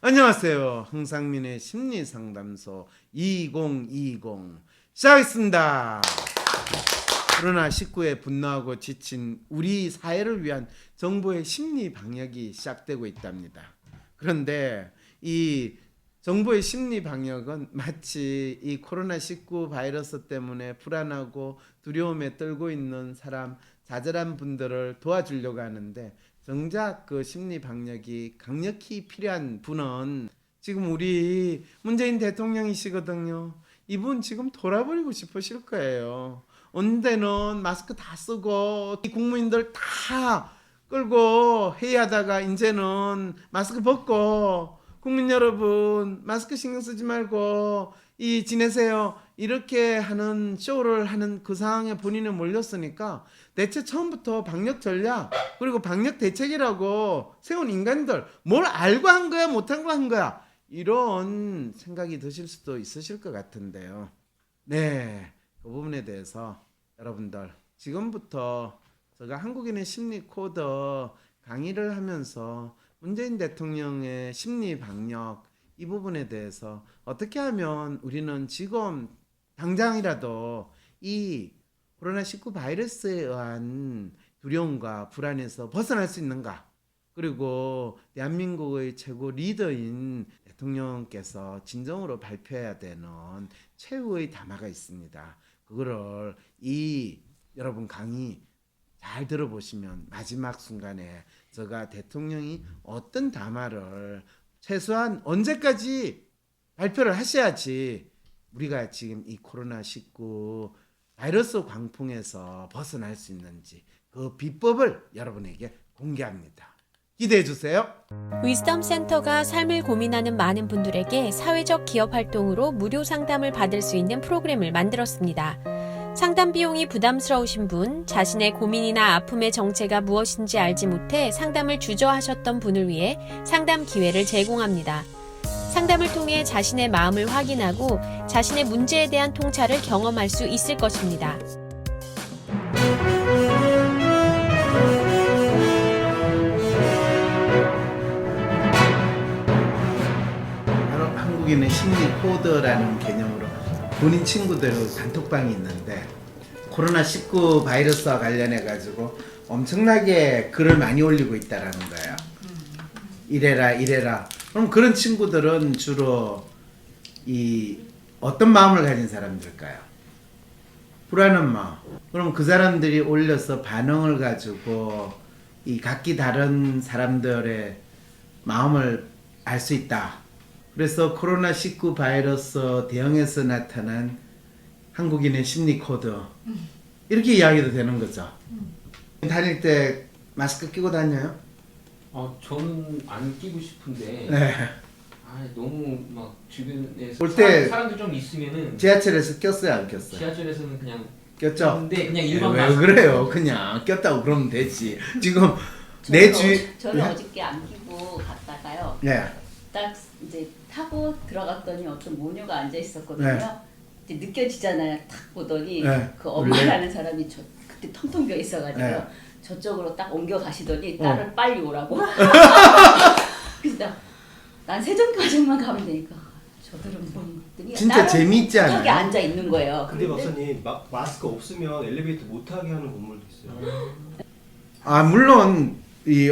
안녕하세요. 흥상민의 심리상담소 2020 시작하겠습니다. 코로나19에 분노하고 지친 우리 사회를 위한 정부의 심리 방역이 시작되고 있답니다. 그런데 이 정부의 심리 방역은 마치 이 코로나19 바이러스 때문에 불안하고 두려움에 떨고 있는 사람, 좌절한 분들을 도와주려고 하는데, 정작 그 심리 방역이 강력히 필요한 분은 지금 우리 문재인 대통령이시거든요. 이분 지금 돌아버리고 싶으실 거예요. 어느 때는 마스크 다 쓰고 국민들 다 끌고 회의하다가 이제는 마스크 벗고 국민 여러분 마스크 신경 쓰지 말고 지내세요 이렇게 하는 쇼를 하는 그 상황에 본인은 몰렸으니까, 대체 처음부터 방역 전략 그리고 방역 대책이라고 세운 인간들 뭘 알고 한 거야 못한 거 한 거야, 이런 생각이 드실 수도 있으실 것 같은데요. 네, 그 부분에 대해서 여러분들 지금부터 제가 한국인의 심리 코드 강의를 하면서 문재인 대통령의 심리 방역 이 부분에 대해서 어떻게 하면 우리는 지금 당장이라도 이 코로나19 바이러스에 의한 두려움과 불안에서 벗어날 수 있는가, 그리고 대한민국의 최고 리더인 대통령께서 진정으로 발표해야 되는 최후의 담화가 있습니다. 그거를 여러분 강의 잘 들어보시면 마지막 순간에 제가 대통령이 어떤 담화를 최소한 언제까지 발표를 하셔야지 우리가 지금 이 코로나19 바이러스 광풍에서 벗어날 수 있는지 그 비법을 여러분에게 공개합니다. 기대해 주세요. 위즈덤 센터가 삶을 고민하는 많은 분들에게 사회적 기업 활동으로 무료 상담을 받을 수 있는 프로그램을 만들었습니다. 상담 비용이 부담스러우신 분, 자신의 고민이나 아픔의 정체가 무엇인지 알지 못해 상담을 주저하셨던 분을 위해 상담 기회를 제공합니다. 상담을 통해 자신의 마음을 확인하고 자신의 문제에 대한 통찰을 경험할 수 있을 것입니다. 여러분, 한국인의 심리 코드라는 개념으로 본인 친구들 단톡방이 있는데, 코로나19 바이러스와 관련해 가지고 엄청나게 글을 많이 올리고 있다라는 거예요. 이래라. 그럼 그런 친구들은 주로 어떤 마음을 가진 사람들일까요? 불안한 마음. 그럼 그 사람들이 올려서 반응을 가지고 각기 다른 사람들의 마음을 알 수 있다. 그래서 코로나19 바이러스 대응에서 나타난 한국인의 심리 코드, 이렇게 이야기도 되는 거죠. 다닐 때 마스크 끼고 다녀요? 저는 안 끼고 싶은데. 네. 너무 막 주변에서 올 때 사람들 좀 있으면은. 지하철에서 꼈어요, 안 꼈어요? 지하철에서는 그냥 꼈죠? 근데 그냥 일반 왜 마스크. 그래요? 그냥 꼈다고 그러면 되지. 지금 저는 네? 어저께 안 끼고 갔다가요. 네. 딱 이제 타고 들어갔더니 어떤 모녀가 앉아 있었거든요. 네. 이제 느껴지잖아요. 딱 보더니 네. 그 엄마라는 사람이 그때 텅텅 비어 있어가지고 네. 저쪽으로 딱 옮겨 가시더니 딸을 빨리 오라고. 그래서 난 세종까지만 가면 되니까 저들은 뭐 했더니 진짜 재미있지 않아요? 턱에 앉아 있는 거예요. 근데 박사님 마스크 없으면 엘리베이터 못 타게 하는 건물도 있어요. 물론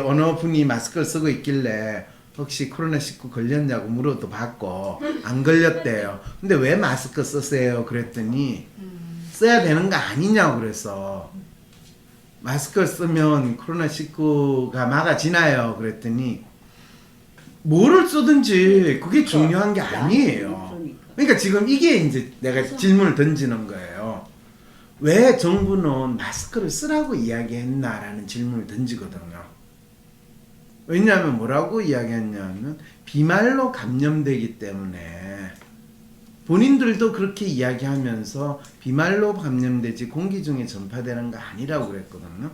어느 분이 마스크를 쓰고 있길래 혹시 코로나19 걸렸냐고 물어도 받고 안 걸렸대요. 근데 왜 마스크 쓰세요? 그랬더니 써야 되는 거 아니냐고 그래서, 마스크를 쓰면 코로나19가 막아지나요? 그랬더니 뭐를 쓰든지 그게 중요한 게 아니에요. 그러니까 지금 이게 이제 내가 질문을 던지는 거예요. 왜 정부는 마스크를 쓰라고 이야기했나라는 질문을 던지거든요. 왜냐하면 뭐라고 이야기했냐면 비말로 감염되기 때문에, 본인들도 그렇게 이야기하면서 비말로 감염되지 공기 중에 전파되는 거 아니라고 그랬거든요.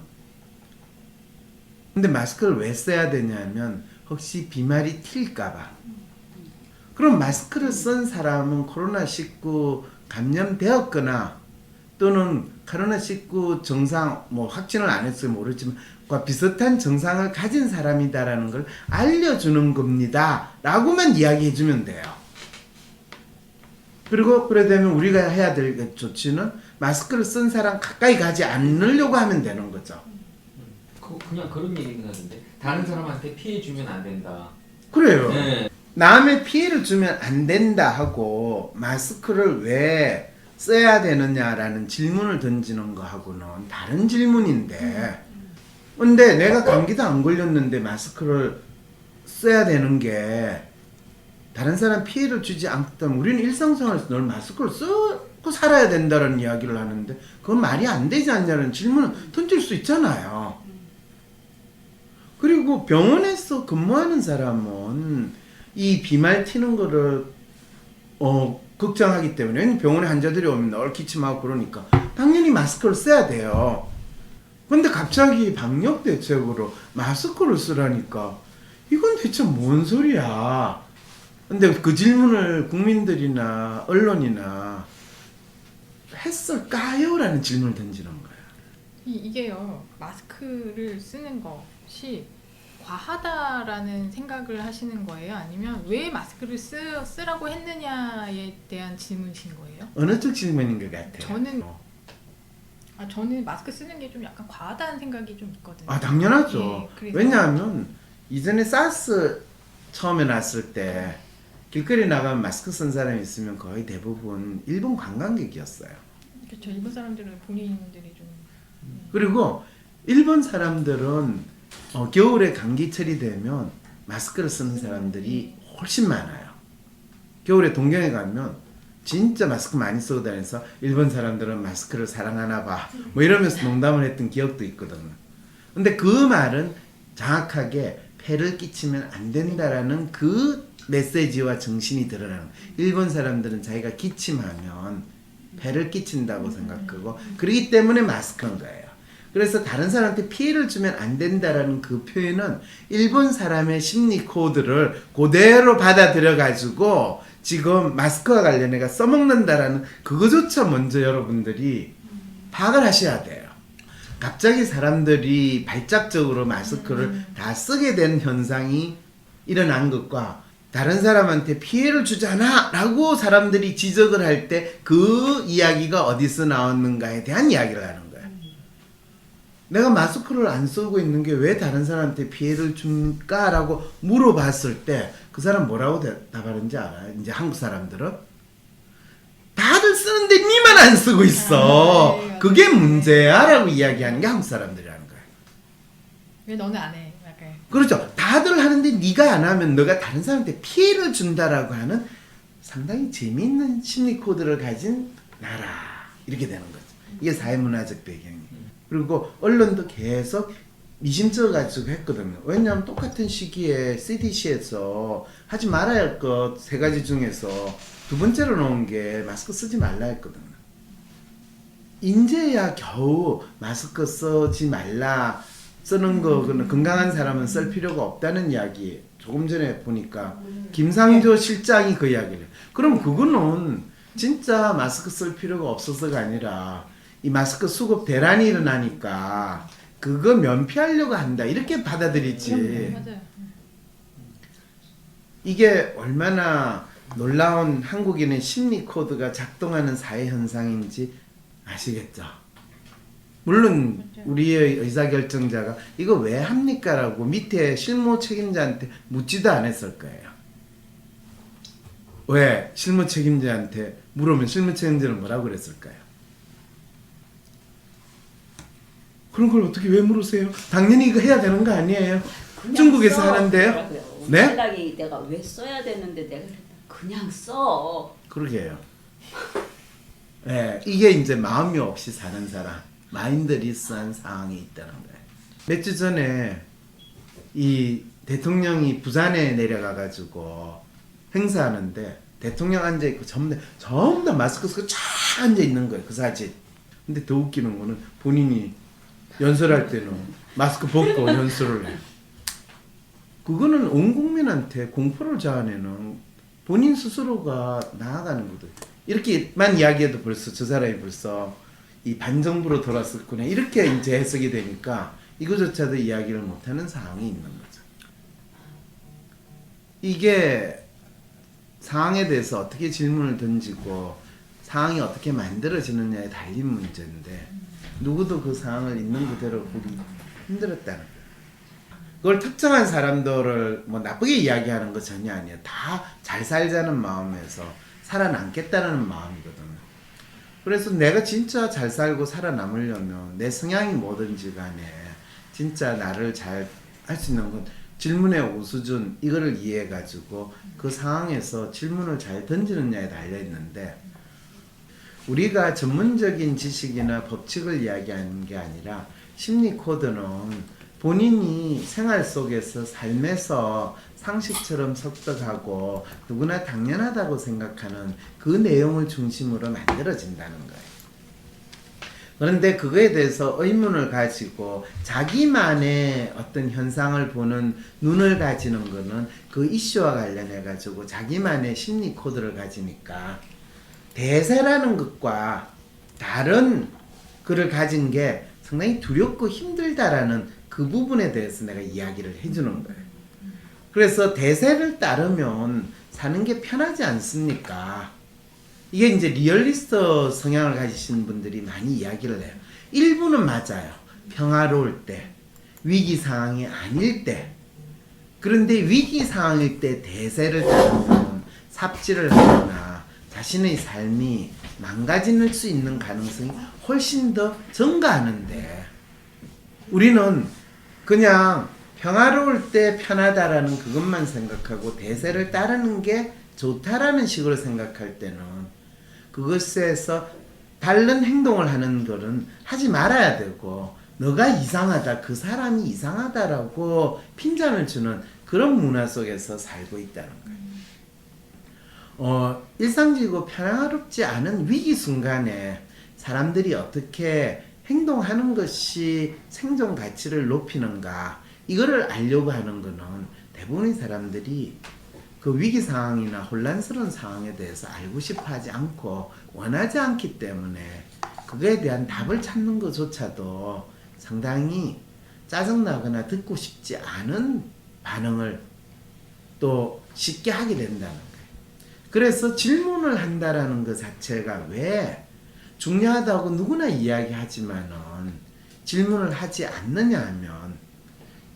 근데 마스크를 왜 써야 되냐면 혹시 비말이 튈까봐. 그럼 마스크를 쓴 사람은 코로나19 감염되었거나 또는 코로나19 증상 뭐 확진을 안 했어요 모르지만 과 비슷한 증상을 가진 사람이다라는 걸 알려주는 겁니다 라고만 이야기해주면 돼요. 그리고 그래 되면 우리가 해야 될 조치는 마스크를 쓴 사람 가까이 가지 않으려고 하면 되는 거죠. 그냥 그런 얘기가 있는데 다른 사람한테 피해 주면 안 된다. 그래요. 네. 남의 피해를 주면 안 된다 하고 마스크를 왜 써야 되느냐라는 질문을 던지는 거하고는 다른 질문인데 근데 내가 감기도 안 걸렸는데 마스크를 써야 되는 게 다른 사람 피해를 주지 않다면 우리는 일상생활에서 늘 마스크를 쓰고 살아야 된다는 이야기를 하는데 그건 말이 안 되지 않냐는 질문을 던질 수 있잖아요. 그리고 병원에서 근무하는 사람은 이 비말 튀는 거를 걱정하기 때문에 병원에 환자들이 오면 늘 기침하고 그러니까 당연히 마스크를 써야 돼요. 근데 갑자기 방역 대책으로 마스크를 쓰라니까 이건 대체 뭔 소리야. 근데 그 질문을 국민들이나 언론이나 했을까요? 라는 질문을 던지는 거예요. 이게요, 마스크를 쓰는 것이 과하다라는 생각을 하시는 거예요? 아니면 왜 마스크를 쓰라고 했느냐에 대한 질문이신 거예요? 어느 쪽 질문인 것 같아요? 저는 마스크 쓰는 게 좀 약간 과하다는 생각이 좀 있거든요. 아 당연하죠. 예, 그래서 왜냐하면 이전에 사스 처음에 났을 때 길거리 나가면 마스크 쓴 사람이 있으면 거의 대부분 일본 관광객이었어요. 그렇죠. 일본 사람들은 본인들이 좀 그리고 일본 사람들은 겨울에 감기철이 되면 마스크를 쓰는 사람들이 훨씬 많아요. 겨울에 동경에 가면 진짜 마스크 많이 쓰고 다녀서 일본 사람들은 마스크를 사랑하나 봐 뭐 이러면서 농담을 했던 기억도 있거든요. 근데 그 말은 정확하게 폐를 끼치면 안 된다라는 그 메시지와 정신이 드러나는 일본 사람들은 자기가 기침하면 폐를 끼친다고 생각하고 그렇기 때문에 마스크인 거예요. 그래서 다른 사람한테 피해를 주면 안 된다라는 그 표현은 일본 사람의 심리 코드를 그대로 받아들여 가지고 지금 마스크와 관련해가 써먹는다라는 그거조차 먼저 여러분들이 파악을 하셔야 돼요. 갑자기 사람들이 발작적으로 마스크를 다 쓰게 된 현상이 일어난 것과 다른 사람한테 피해를 주잖아 라고 사람들이 지적을 할 때 그 이야기가 어디서 나왔는가에 대한 이야기를 하는 거예요. 내가 마스크를 안 쓰고 있는 게 왜 다른 사람한테 피해를 줄까? 라고 물어봤을 때 그 사람 뭐라고 대답하는지 알아요? 이제 한국 사람들은 다들 쓰는데 니만 안 쓰고 있어. 네, 그게 문제야 라고 이야기하는 게 한국 사람들이라는 거예요. 왜 너는 안 해? 약간 그렇죠. 다들 하는데 네가 안 하면 너가 다른 사람한테 피해를 준다라고 하는 상당히 재미있는 심리 코드를 가진 나라 이렇게 되는 거죠. 이게 사회문화적 배경이에요. 그리고 언론도 계속 미심쩍어가지고 했거든요. 왜냐하면 똑같은 시기에 CDC에서 하지 말아야 할 것 3가지 중에서 두 번째로 나온 게 마스크 쓰지 말라 했거든요. 인제야 겨우 마스크 쓰지 말라 쓰는 거는 건강한 사람은 쓸 필요가 없다는 이야기 조금 전에 보니까 김상조 실장이 그 이야기를 해요. 그럼 그거는 진짜 마스크 쓸 필요가 없어서가 아니라 이 마스크 수급 대란이 일어나니까 그거 면피하려고 한다 이렇게 받아들이지. 맞아요. 이게 얼마나 놀라운 한국인의 심리 코드가 작동하는 사회 현상인지 아시겠죠? 물론 우리의 의사결정자가 이거 왜 합니까? 라고 밑에 실무 책임자한테 묻지도 않았을 거예요. 왜? 실무 책임자한테 물으면 실무 책임자는 뭐라고 그랬을까요? 그런 걸 어떻게 왜 물으세요? 당연히 이거 해야 되는 거 아니에요? 중국에서 하는데요? 네? 생각이 내가 왜 써야 되는데 내가 그냥 써. 그러게요. 네, 이게 이제 마음이 없이 사는 사람, 마인드리스한 상황이 있다는 거예요. 몇 주 전에 이 대통령이 부산에 내려가가지고 행사하는데 대통령 앉아있고 전부 다 마스크 쓰고 쫙 앉아있는 거예요. 그 사진. 근데 더 웃기는 거는 본인이 연설할 때는 마스크 벗고 연설을 해요. 그거는 온 국민한테 공포를 자아내는 본인 스스로가 나아가는 거죠. 이렇게만 이야기해도 벌써 저 사람이 벌써 이 반정부로 돌았었구나 이렇게 이제 해석이 되니까 이거조차도 이야기를 못하는 상황이 있는 거죠. 이게 상황에 대해서 어떻게 질문을 던지고 상황이 어떻게 만들어지느냐에 달린 문제인데 누구도 그 상황을 있는 그대로 보기 힘들었다는 거예요. 그걸 특정한 사람들을 뭐 나쁘게 이야기하는 거 전혀 아니에요. 다 잘 살자는 마음에서 살아남겠다는 마음이거든요. 그래서 내가 진짜 잘 살고 살아남으려면 내 성향이 뭐든지 간에 진짜 나를 잘 할 수 있는 건 질문의 오수준 이거를 이해해 가지고 그 상황에서 질문을 잘 던지느냐에 달려 있는데 우리가 전문적인 지식이나 법칙을 이야기하는 게 아니라 심리 코드는 본인이 생활 속에서 삶에서 상식처럼 섭득하고 누구나 당연하다고 생각하는 그 내용을 중심으로 만들어진다는 거예요. 그런데 그거에 대해서 의문을 가지고 자기만의 어떤 현상을 보는 눈을 가지는 거는 그 이슈와 관련해 가지고 자기만의 심리 코드를 가지니까 대세라는 것과 다른 그를 가진 게 상당히 두렵고 힘들다라는 그 부분에 대해서 내가 이야기를 해주는 거예요. 그래서 대세를 따르면 사는 게 편하지 않습니까? 이게 이제 리얼리스트 성향을 가지신 분들이 많이 이야기를 해요. 일부는 맞아요. 평화로울 때, 위기 상황이 아닐 때. 그런데 위기 상황일 때 대세를 따르면 삽질을 하거나 자신의 삶이 망가질 수 있는 가능성이 훨씬 더 증가하는데 우리는 그냥 평화로울 때 편하다라는 그것만 생각하고 대세를 따르는 게 좋다라는 식으로 생각할 때는 그것에서 다른 행동을 하는 거는 하지 말아야 되고 너가 이상하다, 그 사람이 이상하다라고 핀잔을 주는 그런 문화 속에서 살고 있다는 거예요. 일상적이고 평화롭지 않은 위기 순간에 사람들이 어떻게 행동하는 것이 생존 가치를 높이는가 이거를 알려고 하는 거는 대부분의 사람들이 그 위기 상황이나 혼란스러운 상황에 대해서 알고 싶어 하지 않고 원하지 않기 때문에 그거에 대한 답을 찾는 것조차도 상당히 짜증나거나 듣고 싶지 않은 반응을 또 쉽게 하게 된다는 거예요. 그래서 질문을 한다라는 것 자체가 왜 중요하다고 누구나 이야기하지만은 질문을 하지 않느냐 하면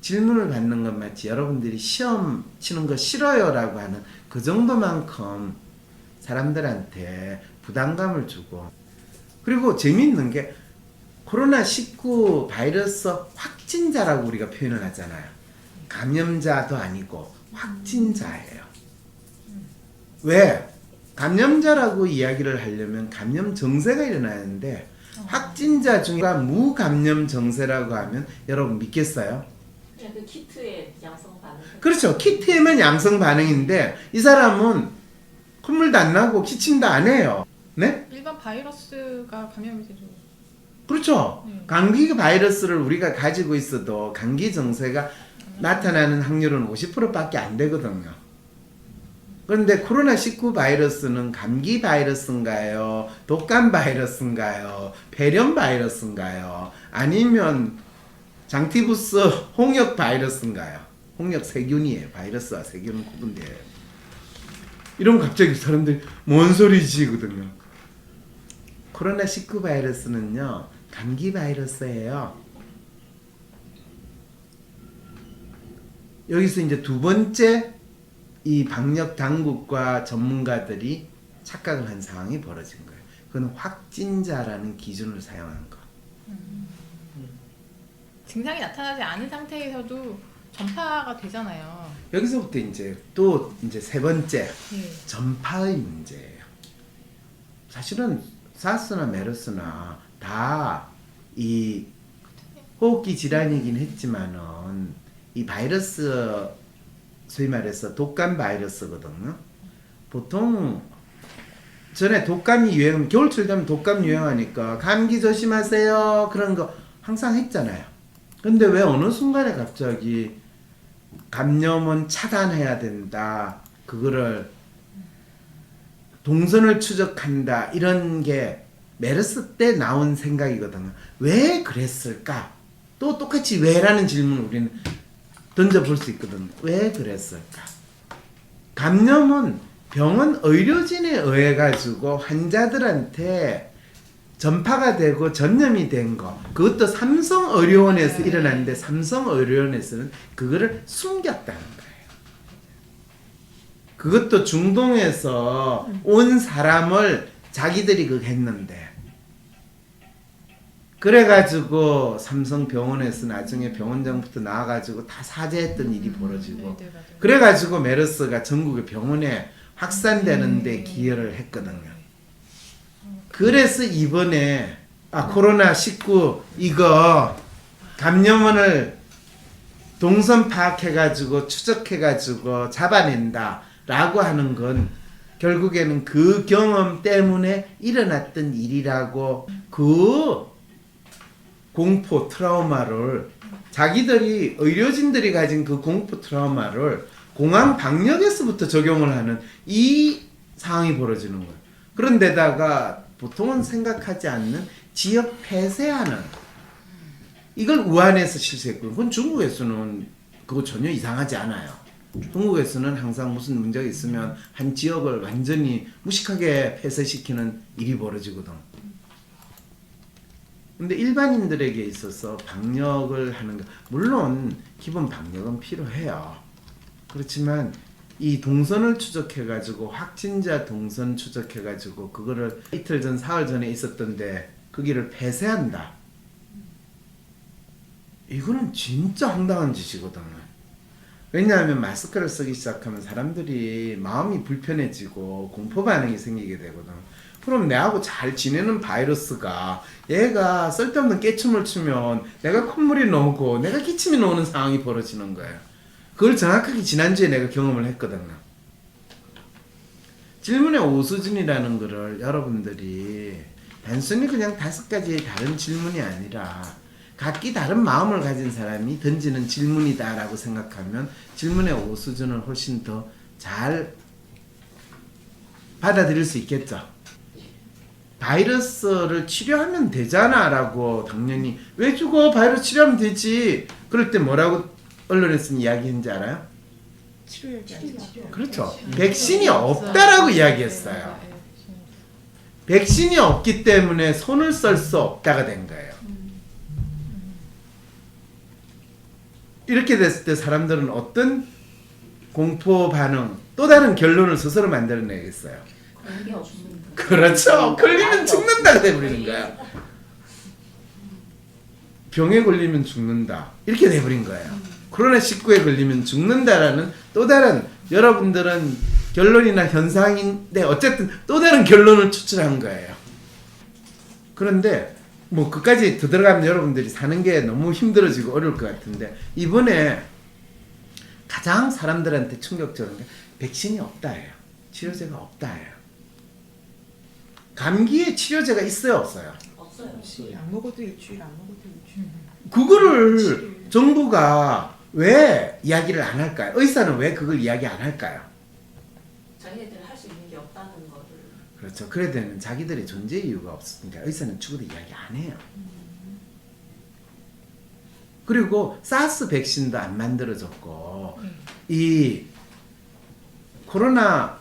질문을 받는 것 마치 여러분들이 시험 치는 거 싫어요라고 하는 그 정도만큼 사람들한테 부담감을 주고 그리고 재미있는 게 코로나19 바이러스 확진자라고 우리가 표현을 하잖아요. 감염자도 아니고 확진자예요. 왜? 감염자라고 이야기를 하려면 감염 정세가 일어나는데 확진자 중에 무감염 정세라고 하면 여러분 믿겠어요? 그냥 그 키트의 양성 반응. 그렇죠. 키트에만 양성 반응인데 이 사람은 콧물도 안 나고 기침도 안 해요. 네? 일반 바이러스가 감염이 되죠. 그렇죠. 감기 바이러스를 우리가 가지고 있어도 감기 정세가 나타나는 확률은 50%밖에 안 되거든요. 그런데 코로나19 바이러스는 감기 바이러스인가요? 독감 바이러스인가요? 폐렴 바이러스인가요? 아니면 장티푸스 홍역 바이러스인가요? 홍역 세균이에요. 바이러스와 세균은 구분돼요. 이러면 갑자기 사람들이 뭔 소리지거든요. 코로나19 바이러스는요. 감기 바이러스예요. 여기서 이제 두 번째 이 방역 당국과 전문가들이 착각을 한 상황이 벌어진 거예요. 그건 확진자라는 기준을 사용한 거. 증상이 나타나지 않은 상태에서도 전파가 되잖아요. 여기서부터 이제 또 이제 세 번째 네. 전파의 문제예요. 사실은 사스나 메르스나 다 이 호흡기 질환이긴 했지만은 이 바이러스 소위 말해서 독감 바이러스거든요. 보통 전에 독감이 유행하면 겨울철 되면 독감 유행하니까 감기 조심하세요 그런 거 항상 했잖아요. 근데 왜 어느 순간에 갑자기 감염은 차단해야 된다, 그거를 동선을 추적한다 이런 게 메르스 때 나온 생각이거든요. 왜 그랬을까? 또 똑같이 왜라는 질문을 우리는 던져볼 수 있거든요. 왜 그랬을까? 감염은 병원 의료진에 의해 가지고 환자들한테 전파가 되고 전염이 된 거, 그것도 삼성의료원에서 일어났는데 삼성의료원에서는 그거를 숨겼다는 거예요. 그것도 중동에서 온 사람을 자기들이 그거 했는데, 그래가지고 삼성병원에서 나중에 병원장부터 나와가지고 다 사죄했던 일이 벌어지고, 네, 맞아요. 그래가지고 메르스가 전국의 병원에 확산되는데 기여를 했거든요. 그래서 이번에 코로나19 이거 감염원을 동선 파악해가지고 추적해가지고 잡아낸다라고 하는 건 결국에는 그 경험 때문에 일어났던 일이라고, 그 공포 트라우마를 자기들이 의료진들이 가진 그 공포 트라우마를 공항 방역에서부터 적용을 하는 이 상황이 벌어지는 거예요. 그런데다가 보통은 생각하지 않는 지역 폐쇄하는, 이걸 우한에서 실시했고요. 그건 중국에서는 그거 전혀 이상하지 않아요. 중국에서는 항상 무슨 문제가 있으면 한 지역을 완전히 무식하게 폐쇄시키는 일이 벌어지거든. 근데 일반인들에게 있어서 방역을 하는 거, 물론 기본 방역은 필요해요. 그렇지만 이 동선을 추적해가지고 확진자 동선 추적해가지고 그거를 이틀 전, 사흘 전에 있었던데 그 길을 폐쇄한다. 이거는 진짜 황당한 짓이거든요. 왜냐하면 마스크를 쓰기 시작하면 사람들이 마음이 불편해지고 공포 반응이 생기게 되거든. 그럼 내하고 잘 지내는 바이러스가 얘가 쓸데없는 깨춤을 추면 내가 콧물이 나오고 내가 기침이 나오는 상황이 벌어지는 거예요. 그걸 정확하게 지난주에 내가 경험을 했거든요. 질문의 오수준이라는 거를 여러분들이 단순히 그냥 5가지의 다른 질문이 아니라 각기 다른 마음을 가진 사람이 던지는 질문이다라고 생각하면 질문의 오수준을 훨씬 더 잘 받아들일 수 있겠죠. 바이러스를 치료하면 되잖아 라고, 당연히 왜 죽어? 바이러스 치료하면 되지. 그럴 때 뭐라고 언론에서는 이야기했는지 알아요? 그렇죠. 백신이 없다라고 이야기했어요. 백신이 없기 때문에 손을 쓸 수 없다가 된 거예요. 이렇게 됐을 때 사람들은 어떤 공포 반응, 또 다른 결론을 스스로 만들어내겠어요. 그게 없습니다. 그렇죠. 걸리면 죽는다가 돼버리는 거야. 병에 걸리면 죽는다, 이렇게 돼버린 거예요. 코로나19에 걸리면 죽는다라는 또 다른, 여러분들은 결론이나 현상인데 어쨌든 또 다른 결론을 추출한 거예요. 그런데 뭐 그까지 더 들어가면 여러분들이 사는 게 너무 힘들어지고 어려울 것 같은데, 이번에 가장 사람들한테 충격적인 게 백신이 없다예요. 치료제가 없다예요. 감기에 치료제가 있어요, 없어요? 없어요. 안 먹어도 일주일, 안 먹어도 일주일. 그거를 정부가 왜 이야기를 안 할까요? 의사는 왜 그걸 이야기 안 할까요? 자기네들 할 수 있는 게 없다는 거를. 그렇죠. 그래야 되는 자기들의 존재 이유가 없으니까 의사는 죽어도 이야기 안 해요. 그리고 사스 백신도 안 만들어졌고 이 코로나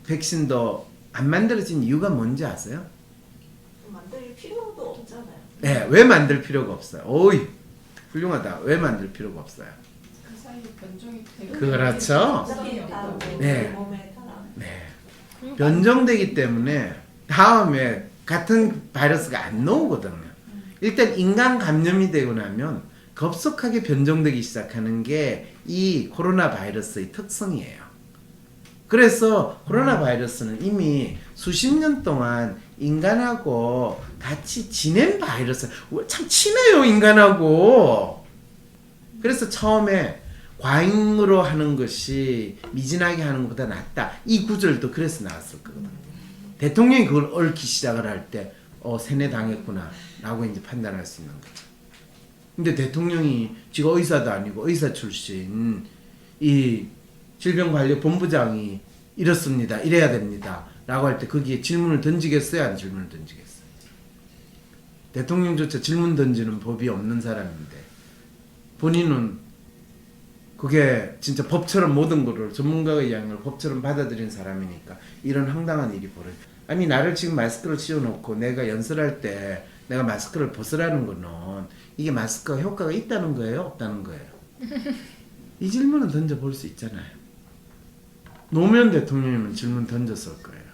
백신도 안 만들어진 이유가 뭔지 아세요? 만들 필요도 없잖아요. 네, 왜 만들 필요가 없어요? 오이, 훌륭하다. 왜 만들 필요가 없어요? 그 사이에 변종이 되고. 그렇죠. 어차피 다 네. 몸에 따라. 네. 변종되기 때문에 다음에 같은 바이러스가 안 나오거든요. 일단 인간 감염이 되고 나면 급속하게 변종되기 시작하는 게 이 코로나 바이러스의 특성이에요. 그래서 코로나 바이러스는 이미 수십 년 동안 인간하고 같이 지낸 바이러스, 참 친해요, 인간하고. 그래서 처음에 과잉으로 하는 것이 미진하게 하는 것보다 낫다, 이 구절도 그래서 나왔을 거거든요. 대통령이 그걸 얽히 시작을 할 때 세뇌당했구나 라고 이제 판단할 수 있는 거죠. 근데 대통령이 지가 의사도 아니고 의사 출신 이 질병관리본부장이 이렇습니다, 이래야 됩니다 라고 할 때 거기에 질문을 던지겠어요, 안 질문을 던지겠어요? 대통령조차 질문 던지는 법이 없는 사람인데 본인은 그게 진짜 법처럼 모든 거를 전문가의 이야기를 법처럼 받아들인 사람이니까 이런 황당한 일이 벌어져. 아니 나를 지금 마스크를 씌워놓고 내가 연설할 때 내가 마스크를 벗으라는 거는 이게 마스크가 효과가 있다는 거예요? 없다는 거예요? 이 질문은 던져볼 수 있잖아요. 노무현 대통령이면 질문 던졌을 거예요.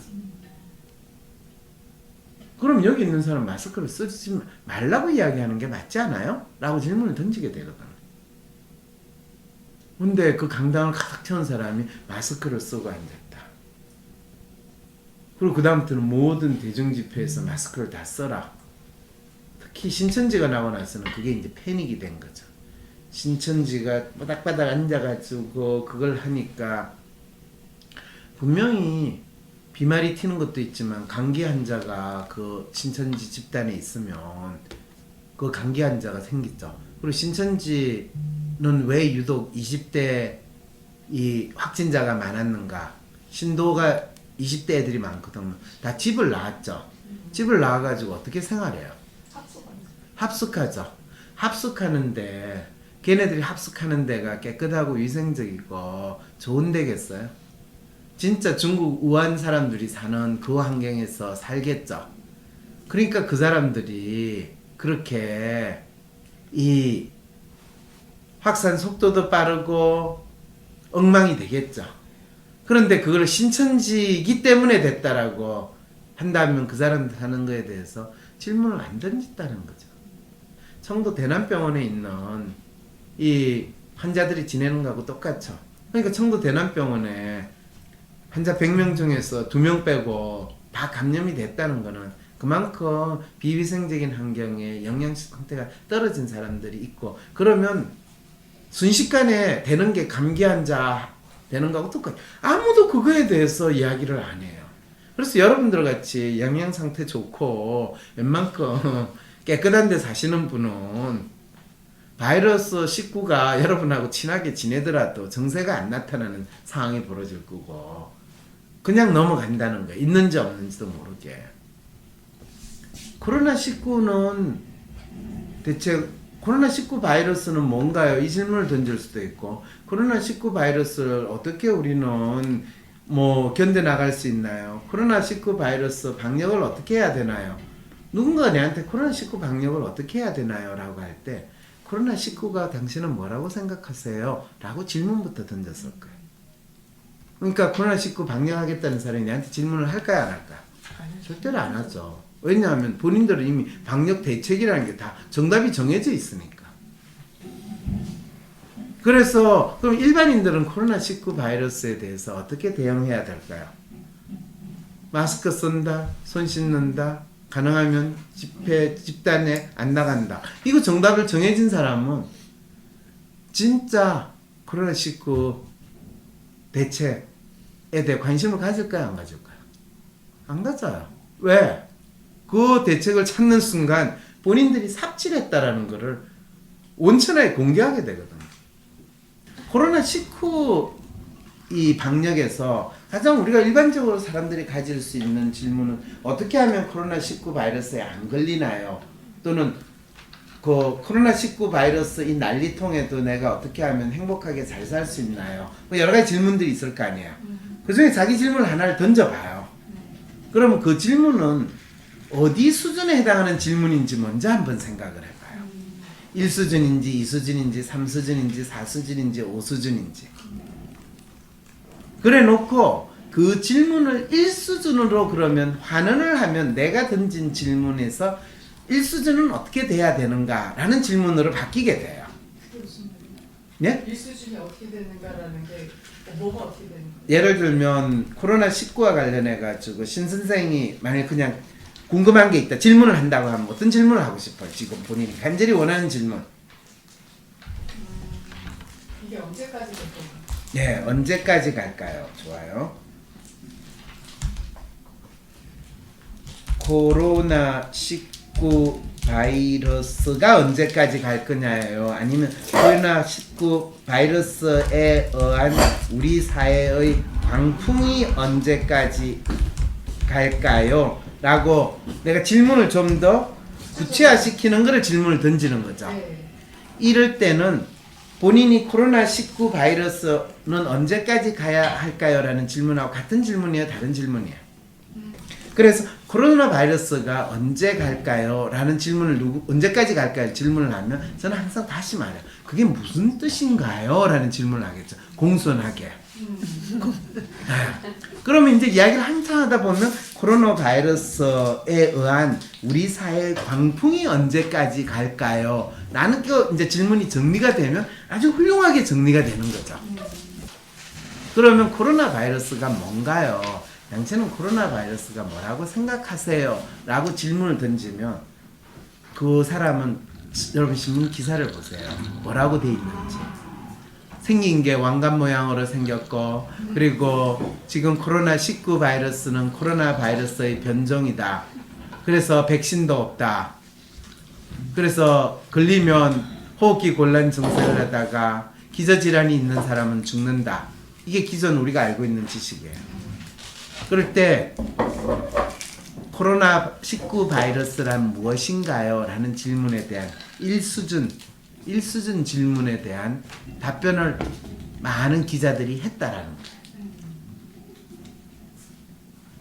그럼 여기 있는 사람 마스크를 쓰지 말라고 이야기하는 게 맞지 않아요? 라고 질문을 던지게 되거든. 근데 그 강당을 가득 채운 사람이 마스크를 쓰고 앉았다. 그리고 그 다음부터는 모든 대중집회에서 마스크를 다 써라. 특히 신천지가 나고 나서는 그게 이제 패닉이 된 거죠. 신천지가 바닥바닥 앉아가지고 그걸 하니까 분명히 비말이 튀는 것도 있지만 감기 환자가 그 신천지 집단에 있으면 그 감기 환자가 생기죠. 그리고 신천지는 왜 유독 20대 이 확진자가 많았는가? 신도가 20대 애들이 많거든요. 다 집을 나왔죠. 집을 나와가지고 어떻게 생활해요? 합숙하죠. 합숙하는데 걔네들이 합숙하는 데가 깨끗하고 위생적이고 좋은 데겠어요? 진짜 중국 우한 사람들이 사는 그 환경에서 살겠죠. 그러니까 그 사람들이 그렇게 이 확산 속도도 빠르고 엉망이 되겠죠. 그런데 그걸 신천지이기 때문에 됐다라고 한다면 그 사람들 사는 거에 대해서 질문을 안 던졌다는 거죠. 청도 대남병원에 있는 이 환자들이 지내는 거하고 똑같죠. 그러니까 청도 대남병원에 환자 100명 중에서 2명 빼고 다 감염이 됐다는 거는 그만큼 비위생적인 환경에 영양실 상태가 떨어진 사람들이 있고 그러면 순식간에 되는 게 감기 환자 되는 거하고 똑같아요. 아무도 그거에 대해서 이야기를 안 해요. 그래서 여러분들 같이 영양 상태 좋고 웬만큼 깨끗한 데 사시는 분은 바이러스 식구가 여러분하고 친하게 지내더라도 증세가 안 나타나는 상황이 벌어질 거고 그냥 넘어간다는 거예요. 있는지 없는지도 모르게. 코로나19는 대체 코로나19 바이러스는 뭔가요? 이 질문을 던질 수도 있고 코로나19 바이러스를 어떻게 우리는 뭐 견뎌나갈 수 있나요? 코로나19 바이러스 방역을 어떻게 해야 되나요? 누군가 내한테 코로나19 방역을 어떻게 해야 되나요? 라고 할 때 코로나19가 당신은 뭐라고 생각하세요? 라고 질문부터 던졌을 거예요. 그러니까 코로나19 방역하겠다는 사람이 내한테 질문을 할까요? 안 할까요? 절대로 안 하죠. 왜냐하면 본인들은 이미 방역 대책이라는 게 다 정답이 정해져 있으니까. 그래서 그럼 일반인들은 코로나19 바이러스에 대해서 어떻게 대응해야 될까요? 마스크 쓴다, 손 씻는다, 가능하면 집단에 안 나간다. 이거 정답을 정해진 사람은 진짜 코로나19 대책에 대해 관심을 가질까요? 안 가질까요? 안 가져요. 왜? 그 대책을 찾는 순간 본인들이 삽질했다라는 것을 온천하게 공개하게 되거든요. 코로나19 이 방역에서 가장 우리가 일반적으로 사람들이 가질 수 있는 질문은 어떻게 하면 코로나19 바이러스에 안 걸리나요? 또는 그 코로나19 바이러스 이 난리통에도 내가 어떻게 하면 행복하게 잘 살 수 있나요? 뭐 여러 가지 질문들이 있을 거 아니에요. 그 중에 자기 질문 하나를 던져봐요. 그러면 그 질문은 어디 수준에 해당하는 질문인지 먼저 한번 생각을 해봐요. 1수준인지 2수준인지 3수준인지 4수준인지 5수준인지 그래 놓고 그 질문을 1수준으로 그러면 환원을 하면 내가 던진 질문에서 1수준은 어떻게 돼야 되는가 라는 질문으로 바뀌게 돼요. 네? 1수준이 어떻게 되는가라는 게 뭐가 어떻게 되는 거예요? 예를 들면 코로나19와 관련해 가지고 신 선생이 만약 그냥 궁금한 게 있다 질문을 한다고 하면 어떤 질문을 하고 싶어요? 지금 본인이 간절히 원하는 질문. 이게 언제까지 될 건가요? 네, 언제까지 갈까요? 좋아요. 코로나19 바이러스가 언제까지 갈 거냐예요? 아니면 코로나19 바이러스에 의한 우리 사회의 광풍이 언제까지 갈까요? 라고 내가 질문을 좀 더 구체화시키는 거를 질문을 던지는 거죠. 네. 이럴 때는 본인이 코로나19 바이러스는 언제까지 가야 할까요? 라는 질문하고 같은 질문이에요? 다른 질문이에요? 그래서 코로나 바이러스가 언제 갈까요? 라는 질문을 언제까지 갈까요? 질문을 하면 저는 항상 다시 말해요. 그게 무슨 뜻인가요? 라는 질문을 하겠죠. 공손하게. 그러면 이제 이야기를 한참 하다 보면 코로나 바이러스에 의한 우리 사회의 광풍이 언제까지 갈까요? 라는 게 이제 질문이 정리가 되면 아주 훌륭하게 정리가 되는 거죠. 그러면 코로나 바이러스가 뭔가요? 양채는 코로나 바이러스가 뭐라고 생각하세요? 라고 질문을 던지면 그 사람은 여러분 신문 기사를 보세요. 뭐라고 돼 있는지. 생긴 게 왕관 모양으로 생겼고 그리고 지금 코로나19 바이러스는 코로나 바이러스의 변종이다. 그래서 백신도 없다. 그래서 걸리면 호흡기 곤란 증세를 하다가 기저질환이 있는 사람은 죽는다. 이게 기존 우리가 알고 있는 지식이에요. 그럴 때 코로나19 바이러스란 무엇인가요? 라는 질문에 대한 1수준 질문에 대한 답변을 많은 기자들이 했다라는 거예요.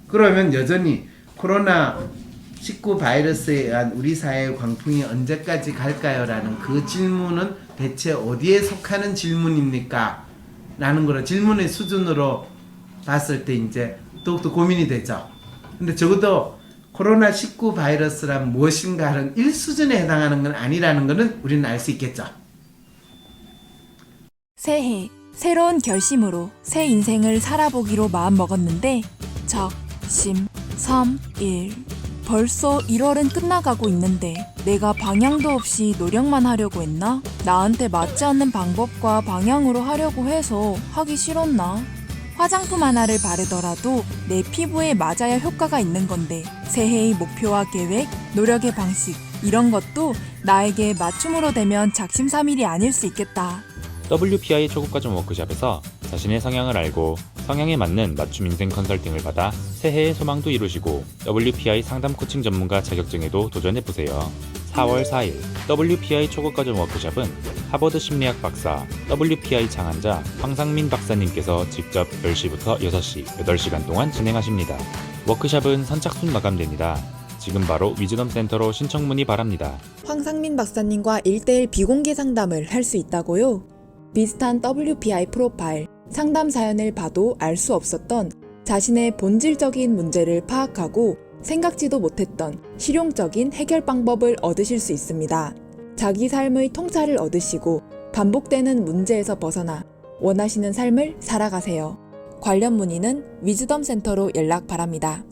그러면 여전히 코로나19 바이러스에 의한 우리 사회의 광풍이 언제까지 갈까요? 라는 그 질문은 대체 어디에 속하는 질문입니까? 라는 거를 질문의 수준으로 봤을 때 이제 더욱더 고민이 되죠. 근데 적어도 코로나19 바이러스란 무엇인가는 1수준에 해당하는 건 아니라는 것은 우리는 알 수 있겠죠. 새해 새로운 결심으로 새 인생을 살아보기로 마음먹었는데 적, 심, 섬, 일 벌써 1월은 끝나가고 있는데 내가 방향도 없이 노력만 하려고 했나? 나한테 맞지 않는 방법과 방향으로 하려고 해서 하기 싫었나? 화장품 하나를 바르더라도 내 피부에 맞아야 효과가 있는 건데 새해의 목표와 계획, 노력의 방식 이런 것도 나에게 맞춤으로 되면 작심삼일이 아닐 수 있겠다. WPI 초급과정 워크숍에서 자신의 성향을 알고 성향에 맞는 맞춤 인생 컨설팅을 받아 새해의 소망도 이루시고 WPI 상담 코칭 전문가 자격증에도 도전해보세요. 4월 4일 WPI 초급과정 워크숍은 하버드 심리학 박사 WPI 창안자 황상민 박사님께서 직접 10시부터 6시 8시간 동안 진행하십니다. 워크숍은 선착순 마감됩니다. 지금 바로 위즈덤 센터로 신청 문의 바랍니다. 황상민 박사님과 1대1 비공개 상담을 할 수 있다고요? 비슷한 WPI 프로파일, 상담 사연을 봐도 알 수 없었던 자신의 본질적인 문제를 파악하고 생각지도 못했던 실용적인 해결 방법을 얻으실 수 있습니다. 자기 삶의 통찰을 얻으시고 반복되는 문제에서 벗어나 원하시는 삶을 살아가세요. 관련 문의는 위즈덤 센터로 연락 바랍니다.